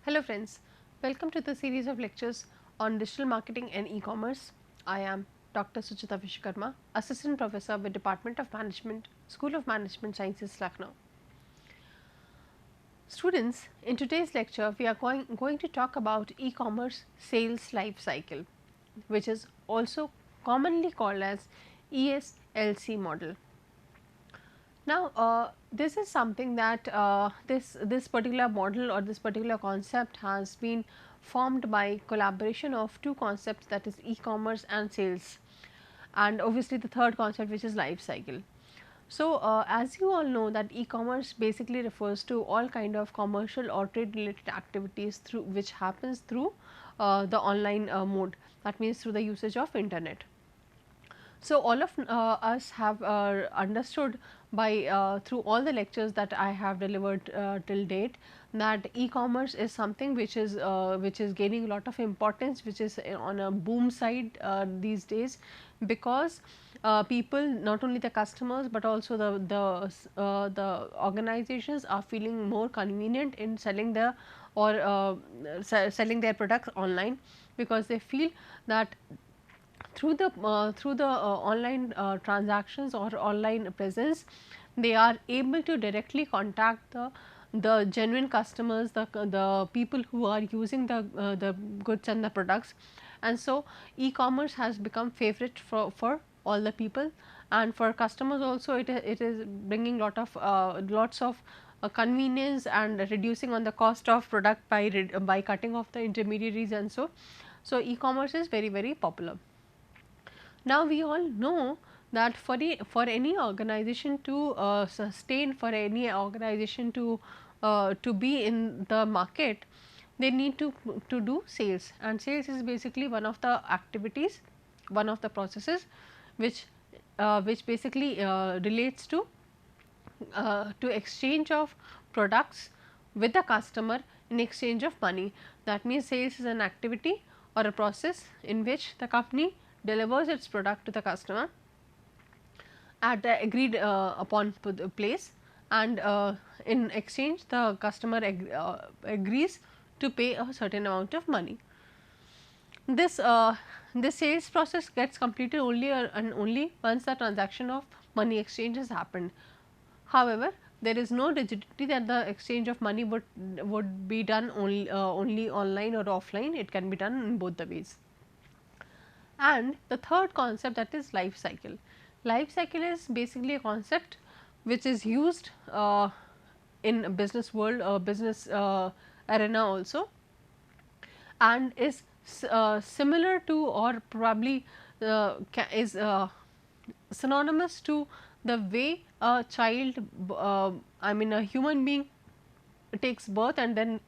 Hello friends, welcome to the series of lectures on digital marketing and e-commerce. I am Dr. Suchita Vishwakarma, Assistant Professor with Department of Management, School of Management Sciences, Lucknow. Students, in today's lecture we are going to talk about e-commerce sales life cycle, which is also commonly called as ESLC model. Now, this is something that this particular model or this particular concept has been formed by collaboration of two concepts, that is e-commerce and sales, and obviously the third concept, which is life cycle. So, as you all know that e-commerce basically refers to all kind of commercial or trade related activities through which happens through the online mode, that means through the usage of internet. So, all of us have understood by through all the lectures that I have delivered till date, that e-commerce is something which is gaining a lot of importance, which is on a boom side these days, because people, not only the customers but also the organizations are feeling more convenient in selling their or selling their products online, because they feel that through the online transactions or online presence, they are able to directly contact the genuine customers, the people who are using the goods and the products. And so e-commerce has become favorite for all the people, and for customers also it is bringing lots of convenience and reducing on the cost of product by cutting off the intermediaries. And so e-commerce is very popular. Now, we all know that for any organization to sustain, for any organization to be in the market, they need to do sales, and sales is basically one of the activities, one of the processes which basically relates to exchange of products with the customer in exchange of money. That means, sales is an activity or a process in which the company delivers its product to the customer at the agreed upon place, and in exchange the customer agrees to pay a certain amount of money. This this sales process gets completed only and only once the transaction of money exchange has happened. However, there is no rigidity that the exchange of money would be done only online or offline. It can be done in both the ways. And the third concept, that is life cycle. Life cycle is basically a concept which is used in a business world or business arena also, and is similar to, or probably is synonymous to the way a child, I mean a human being, takes birth and then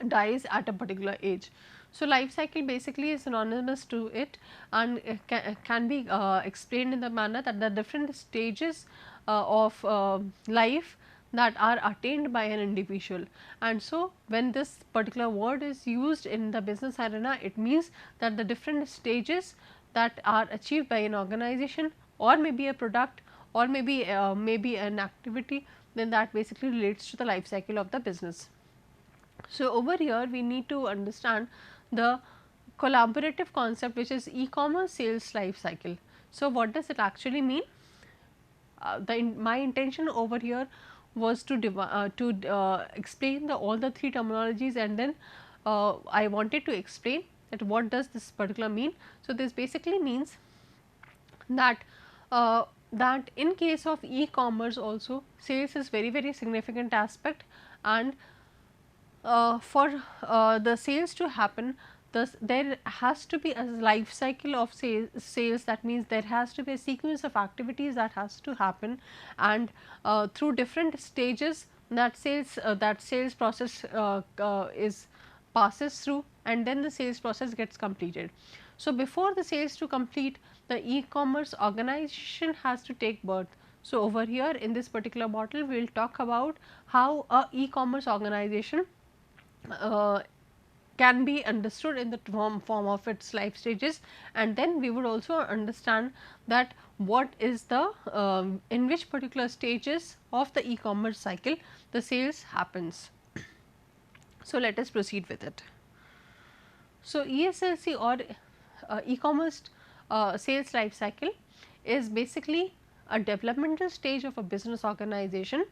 dies at a particular age. So, life cycle basically is synonymous to it, and can be explained in the manner that the different stages of life that are attained by an individual. And so, when this particular word is used in the business arena, it means that the different stages that are achieved by an organization, or maybe a product, or maybe an activity, then that basically relates to the life cycle of the business. So, over here we need to understand the collaborative concept, which is e-commerce sales life cycle. So, what does it actually mean? My intention over here was to explain all the three terminologies, and then I wanted to explain that what does this particular mean. So, this basically means that that in case of e-commerce also, sales is very significant aspect, and for the sales to happen, there has to be a life cycle of sales. That means, there has to be a sequence of activities that has to happen, and through different stages that sales process is passes through, and then the sales process gets completed. So, before the sales to complete, the e-commerce organization has to take birth. So, over here in this particular model, we will talk about how a e-commerce organization can be understood in the form of its life stages, and then we would also understand that what is the in which particular stages of the e-commerce cycle the sales happens. So, let us proceed with it. So, ESLC or e-commerce sales life cycle is basically a developmental stage of a business organization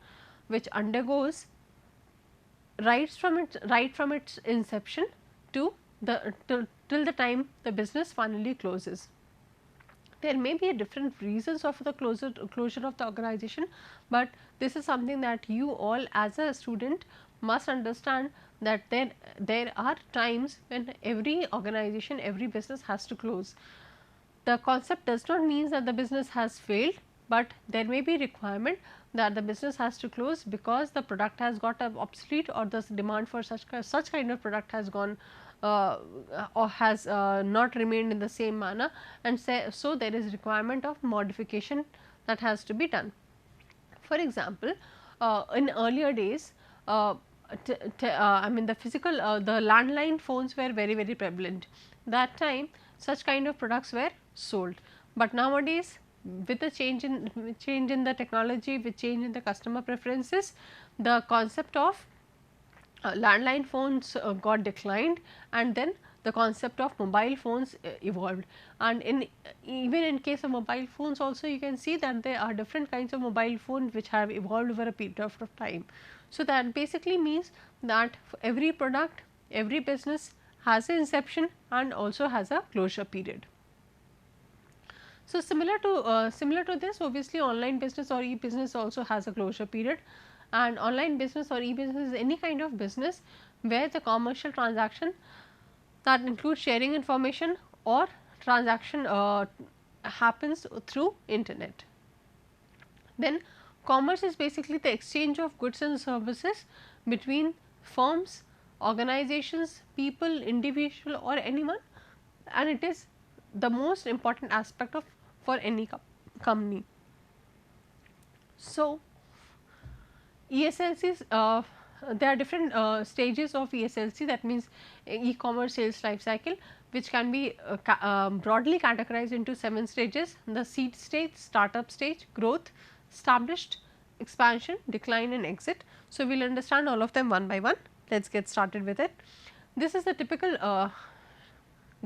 which undergoes right from its inception to the till the time the business finally closes. There may be different reasons of the closure of the organization, but this is something that you all as a student must understand, that there are times when every organization, every business has to close. The concept does not mean that the business has failed, but there may be requirement that the business has to close because the product has got obsolete, or the demand for such kind of product has gone or has not remained in the same manner, and so there is requirement of modification that has to be done. For example, in earlier days, I mean the physical the landline phones were very prevalent. That time such kind of products were sold, but nowadays with the change in the technology, with change in the customer preferences, the concept of landline phones got declined, and then the concept of mobile phones evolved. And even in case of mobile phones also, you can see that there are different kinds of mobile phones which have evolved over a period of time. So, that basically means that for every product, every business has an inception and also has a closure period. So, similar to this, obviously online business or e-business also has a closure period, and online business or e-business is any kind of business where the commercial transaction that includes sharing information or transaction happens through internet. Then commerce is basically the exchange of goods and services between firms, organizations, people, individual or anyone, and it is the most important aspect of for any company. So, ESLCs, there are different stages of ESLC, that means e-commerce sales life cycle, which can be broadly categorized into 7 stages: the seed stage, startup stage, growth, established, expansion, decline and exit. So, we will understand all of them one by one. Let us get started with it. This is the typical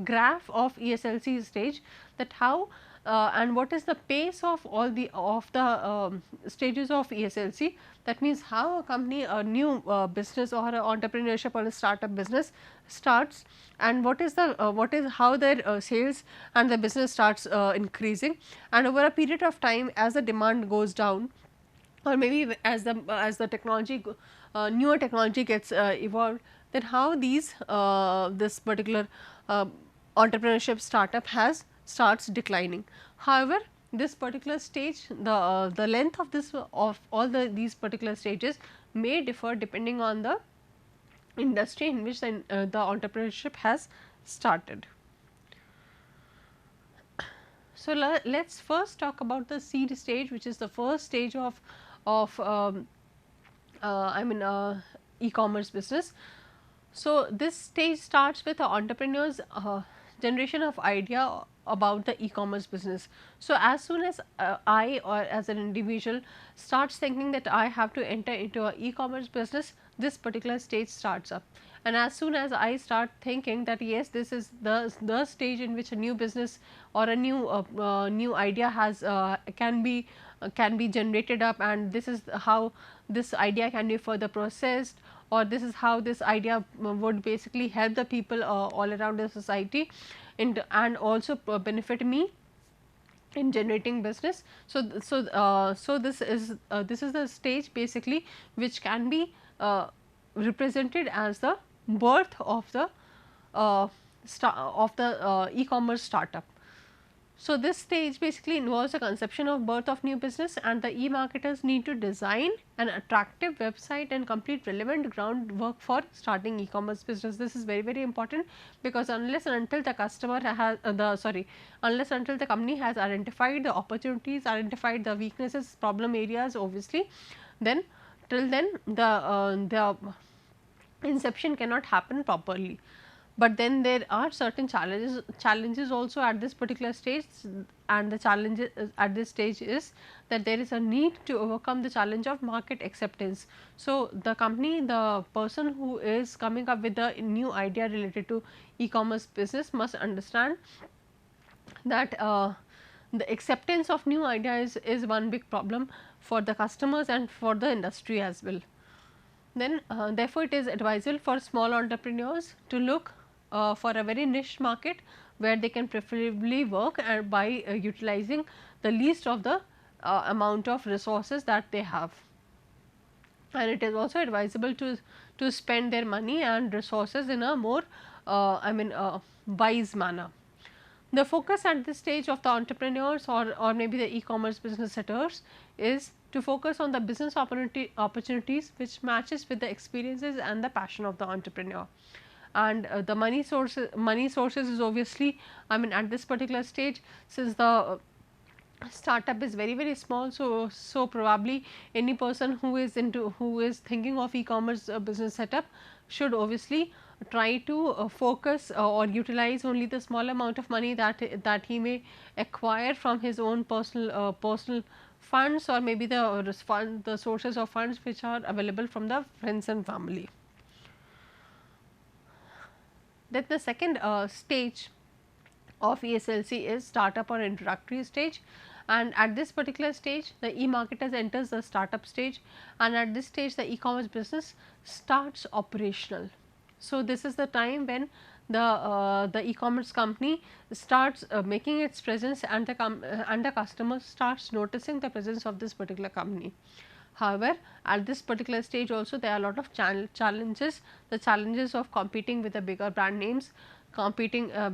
graph of ESLC stage, that how and what is the pace of all the stages of ESLC. That means how a company, a new business or a entrepreneurship or a startup business starts, and what is how their sales and the business starts increasing, and over a period of time as the demand goes down, or maybe as the technology newer technology gets evolved, then how this particular entrepreneurship startup starts declining. However, this particular stage, the length of all these particular stages may differ depending on the industry in which the entrepreneurship has started. So, let us first talk about the seed stage, which is the first stage of e-commerce business. So, this stage starts with the entrepreneur's generation of idea about the e-commerce business. So, as soon as I or as an individual starts thinking that I have to enter into a e-commerce business, this particular stage starts up. And as soon as I start thinking that yes, this is the stage in which a new business or a new idea can be generated up, and this is how this idea can be further processed, or this is how this idea would basically help the people all around the society and also benefit me in generating business. So, this is the stage basically which can be represented as the birth of the e-commerce startup. So, this stage basically involves the conception of birth of new business, and the e-marketers need to design an attractive website and complete relevant groundwork for starting e-commerce business. This is very important, because unless and until the customer has unless until the company has identified the opportunities, identified the weaknesses, problem areas obviously, then till then the inception cannot happen properly. but then there are certain challenges also at this particular stage, and the challenge at this stage is that there is a need to overcome the challenge of market acceptance. So, the person who is coming up with a new idea related to e-commerce business must understand that the acceptance of new ideas is one big problem for the customers and for the industry as well. Then therefore, it is advisable for small entrepreneurs to look for a very niche market where they can preferably work and by utilizing the least of the amount of resources that they have. And it is also advisable to spend their money and resources in a more wise manner. The focus at this stage of the entrepreneurs or maybe the e-commerce business setters is to focus on the business opportunities which matches with the experiences and the passion of the entrepreneur. And the money sources is obviously, at this particular stage, since the startup is very small, so probably any person who is thinking of e-commerce business setup should obviously try to focus or utilize only the small amount of money that he may acquire from his own personal funds, or maybe the sources of funds which are available from the friends and family. Then the second stage of ESLC is startup or introductory stage, and at this particular stage the e-marketers enters the startup stage, and at this stage the e-commerce business starts operational. So, this is the time when the e-commerce company starts making its presence, and the customer starts noticing the presence of this particular company. However, at this particular stage also there are a lot of challenges, the challenges of competing with the bigger brand names,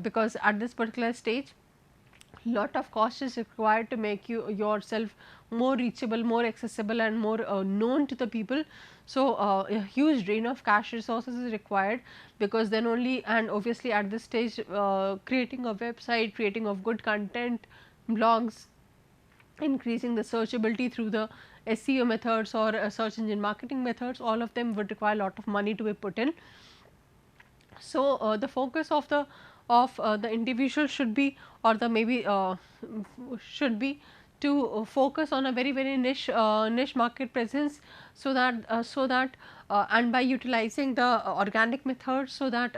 because at this particular stage lot of cost is required to make yourself more reachable, more accessible, and more known to the people. So, a huge drain of cash resources is required, because then only, and obviously at this stage creating a website, creating of good content, blogs, increasing the searchability through the SEO methods or search engine marketing methods, all of them would require a lot of money to be put in. So, the focus of the individual should be, or the maybe should be to focus on a very niche market presence, so that and by utilizing the organic methods, so that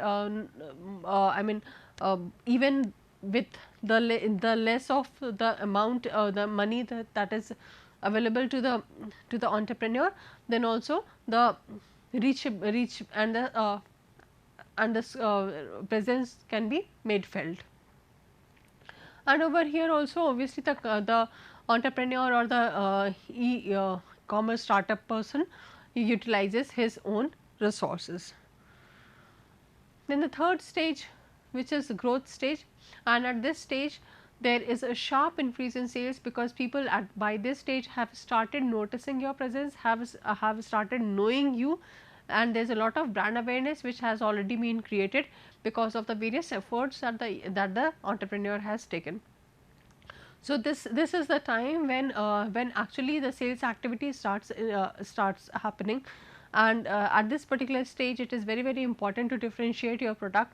even with the less of the amount the money that is available to the entrepreneur, then also the reach and the presence can be made felt. And over here also obviously the entrepreneur or the e-commerce startup person utilizes his own resources. Then the third stage, which is the growth stage, and at this stage there is a sharp increase in sales, because people by this stage have started noticing your presence, have started knowing you, and there is a lot of brand awareness which has already been created because of the various efforts that the entrepreneur has taken. So, this is the time when actually the sales activity starts happening, and at this particular stage it is very important to differentiate your product,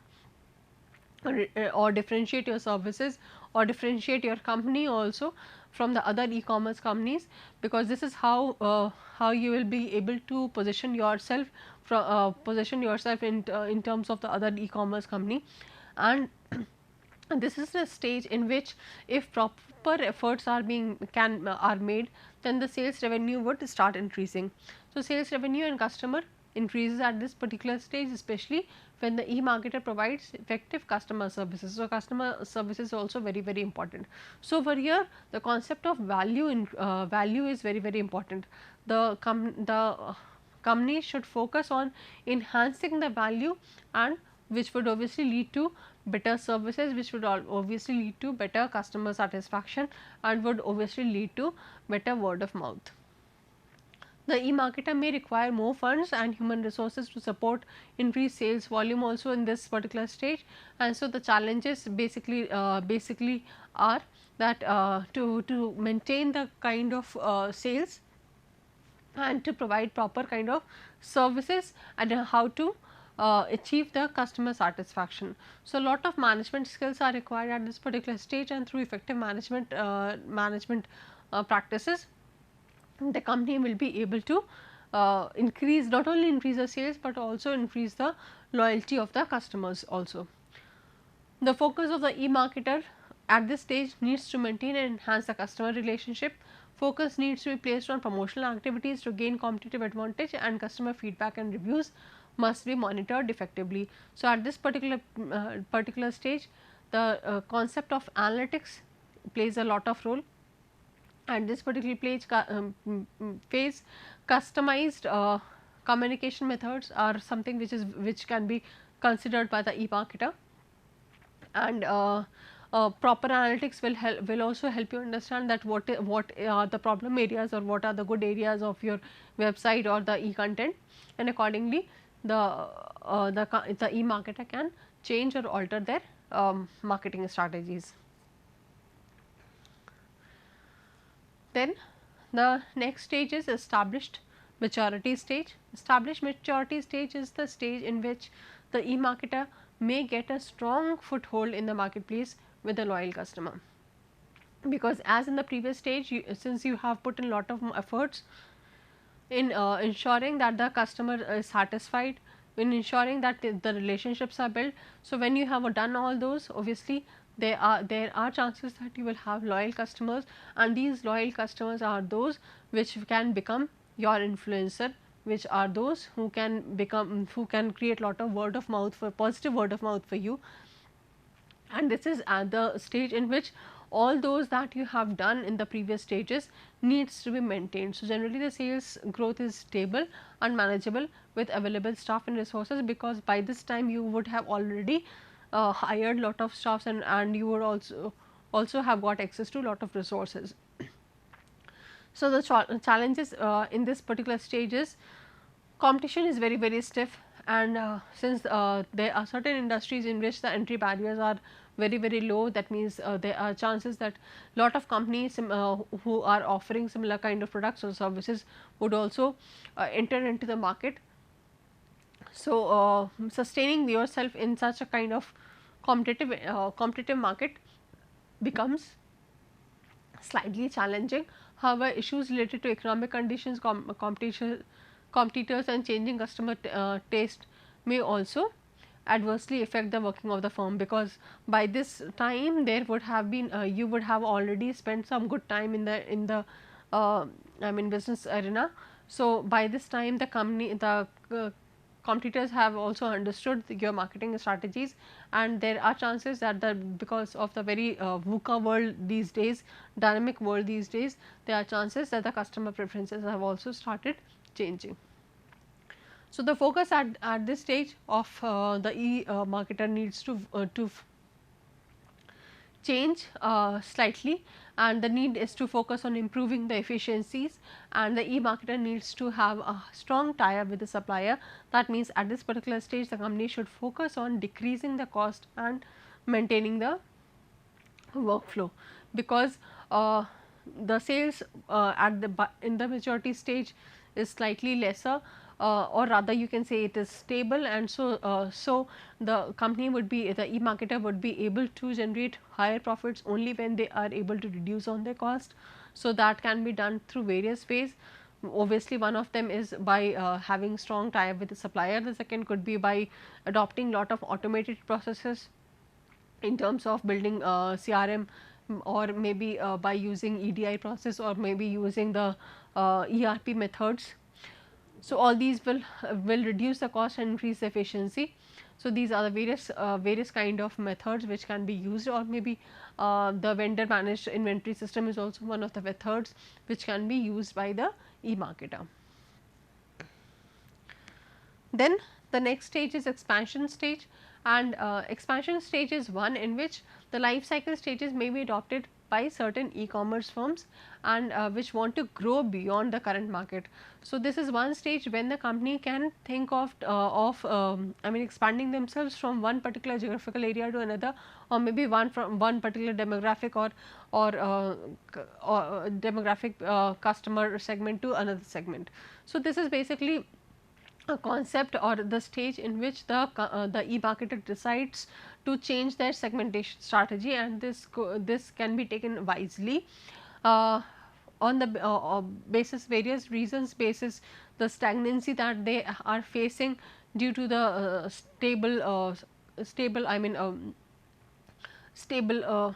or differentiate your services, or differentiate your company also from the other e-commerce companies, because this is how you will be able to position yourself in terms of the other e-commerce company. And this is the stage in which, if proper efforts are made, then the sales revenue would start increasing. So, sales revenue and customer increases at this particular stage, especially when the e-marketer provides effective customer services. So, customer service is also very important. So, over here the concept of value is very important. The company should focus on enhancing the value, and which would obviously lead to better services, which would obviously lead to better customer satisfaction, and would obviously lead to better word of mouth. The e-marketer may require more funds and human resources to support increased sales volume also in this particular stage, and so the challenges basically are that to maintain the kind of sales and to provide proper kind of services, and how to achieve the customer satisfaction. So, a lot of management skills are required at this particular stage, and through effective management practices, the company will be able to increase, not only increase the sales, but also increase the loyalty of the customers also. The focus of the e-marketer at this stage needs to maintain and enhance the customer relationship. Focus needs to be placed on promotional activities to gain competitive advantage, and customer feedback and reviews must be monitored effectively. So, at this particular stage, the concept of analytics plays a lot of role. At this particular phase, customized communication methods are something which can be considered by the e-marketer, and proper analytics will also help you understand that what are the problem areas or what are the good areas of your website or the e-content, and accordingly the e-marketer can change or alter their marketing strategies. Then the next stage is established maturity stage. Established maturity stage is the stage in which the e-marketer may get a strong foothold in the marketplace with a loyal customer, because as in the previous stage, since you have put in a lot of efforts in ensuring that the customer is satisfied, in ensuring that the relationships are built. So, when you have done all those, obviously there are chances that you will have loyal customers, and these loyal customers are those which can become your influencer, which are those who can create lot of word of mouth, for positive word of mouth for you. And this is at the stage in which all those that you have done in the previous stages needs to be maintained. So, generally the sales growth is stable and manageable with available staff and resources, because by this time you would have already hired lot of staffs, and you would also have got access to lot of resources. So, the challenges in this particular stage is competition is very stiff, and since there are certain industries in which the entry barriers are very low, that means there are chances that lot of companies who are offering similar kind of products or services would also enter into the market. So, sustaining yourself in such a kind of competitive market becomes slightly challenging. However, issues related to economic conditions, competitors and changing customer taste may also adversely affect the working of the firm, because by this time there would have been you would have already spent some good time in the I mean business arena. So, by this time the competitors have also understood your marketing strategies, and there are chances that because of the very VUCA world these days, dynamic world these days, there are chances that the customer preferences have also started changing. So, the focus at this stage of the e-marketer needs to change slightly, and the need is to focus on improving the efficiencies, and the e-marketer needs to have a strong tie-up with the supplier. That means, at this particular stage the company should focus on decreasing the cost and maintaining the workflow, because the sales in the maturity stage is slightly lesser, or rather you can say it is stable, and so the company would be, the e-marketer would be able to generate higher profits only when they are able to reduce on their cost. So, that can be done through various ways. Obviously, one of them is by having strong tie-up with the supplier. The second could be by adopting lot of automated processes in terms of building CRM, or maybe by using EDI process, or maybe using the ERP methods. So, all these will reduce the cost and increase the efficiency. So, these are the various kind of methods which can be used, or maybe the vendor managed inventory system is also one of the methods which can be used by the e-marketer. Then the next stage is expansion stage, and expansion stage is one in which the life cycle stages may be adopted by certain e-commerce firms, and which want to grow beyond the current market. So, this is one stage when the company can think of I mean expanding themselves from one particular geographical area to another, or maybe from one particular demographic or demographic customer segment to another segment. So, this is basically a concept or the stage in which the e-marketer decides to change their segmentation strategy, and this can be taken wisely uh, on the basis various reasons, basis the stagnancy that they are facing due to the stable I mean stable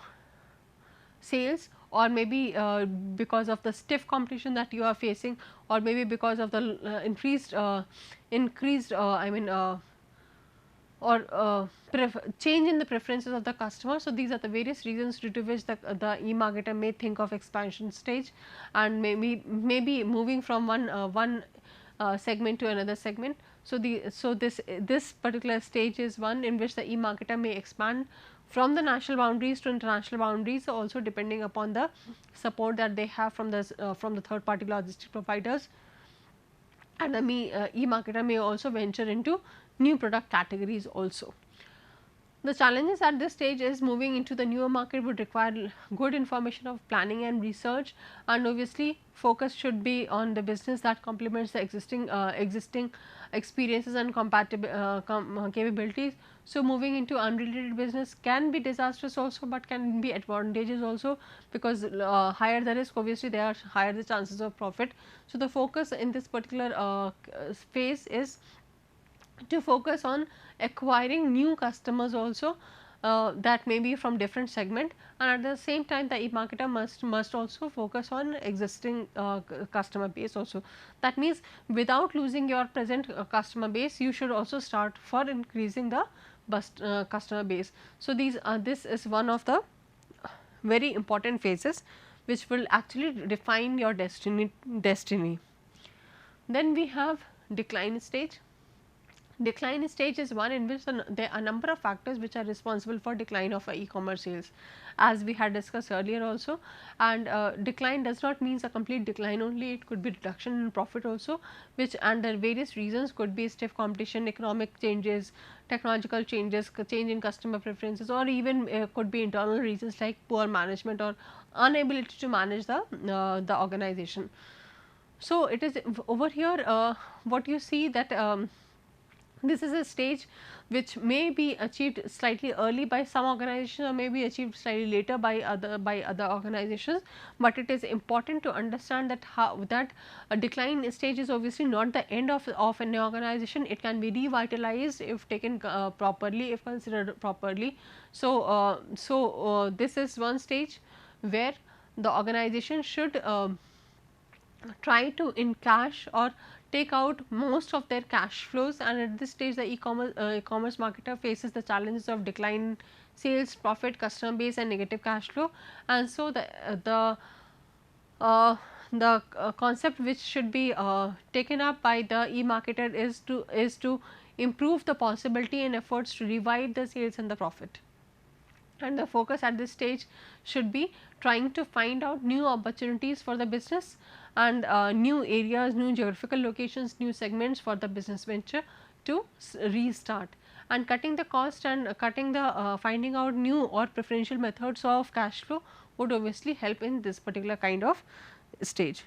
sales, or maybe because of the stiff competition that you are facing, or maybe because of the increased I mean or change in the preferences of the customer. So, these are the various reasons due to which the e-marketer may think of expansion stage, and maybe moving from one segment to another segment. So, this particular stage is one in which the e-marketer may expand from the national boundaries to international boundaries, also depending upon the support that they have from the third party logistic providers. And the e-marketer may also venture into new product categories also. The challenges at this stage is moving into the newer market would require good information of planning and research, and obviously focus should be on the business that complements the existing experiences and capabilities. So, moving into unrelated business can be disastrous also, but can be advantageous also, because higher the risk, obviously there are higher the chances of profit. So, the focus in this particular phase is to focus on acquiring new customers also, that may be from different segment, and at the same time the e-marketer must also focus on existing customer base also. That means, without losing your present customer base, you should also start for increasing the customer base. So, this is one of the very important phases which will actually define your destiny. Then we have decline stage. Decline stage is one in which there are a number of factors which are responsible for decline of e-commerce sales, as we had discussed earlier also. And decline does not mean a complete decline only, it could be reduction in profit also, which under various reasons could be stiff competition, economic changes, technological changes, change in customer preferences, or even could be internal reasons like poor management or inability to manage the organization. So, it is over here what you see that this is a stage which may be achieved slightly early by some organizations, or may be achieved slightly later by other organizations, but it is important to understand that a decline stage is obviously not the end of an organization. It can be revitalized if taken properly, if considered properly. So, this is one stage where the organization should try to encash or take out most of their cash flows, and at this stage the e-commerce marketer faces the challenges of decline sales, profit, customer base, and negative cash flow. And so, the concept which should be taken up by the e-marketer is to improve the possibility and efforts to revive the sales and the profit. And the focus at this stage should be trying to find out new opportunities for the business, and new areas, new geographical locations, new segments for the business venture to restart, and cutting the cost and finding out new or preferential methods of cash flow would obviously help in this particular kind of stage.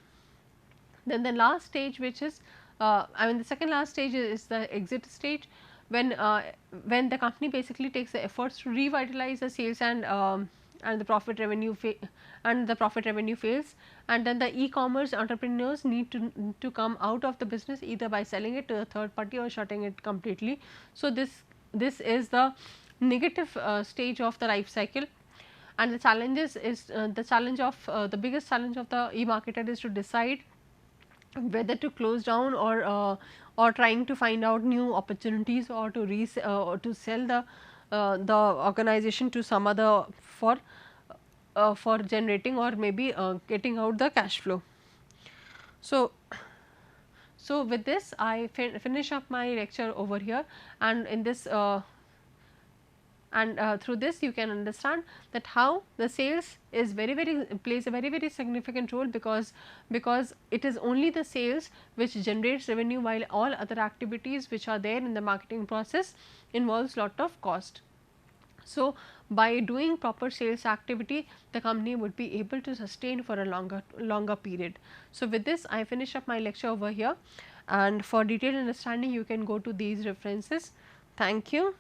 Then the last stage, which is the second last stage is the exit stage, when the company basically takes the efforts to revitalize the sales, and the profit revenue fails, and then the e-commerce entrepreneurs need to come out of the business, either by selling it to a third party or shutting it completely. So, this is the negative stage of the life cycle, and the challenges is the biggest challenge of the e-marketer is to decide whether to close down, or trying to find out new opportunities, or to sell the organization to some other for generating, or maybe getting out the cash flow. So, with this I finish up my lecture over here, and in this through this you can understand that how the sales is plays a very significant role, because it is only the sales which generates revenue, while all other activities which are there in the marketing process involves lot of cost. So, by doing proper sales activity, the company would be able to sustain for a longer period. So, with this I finish up my lecture over here, and for detailed understanding you can go to these references. Thank you.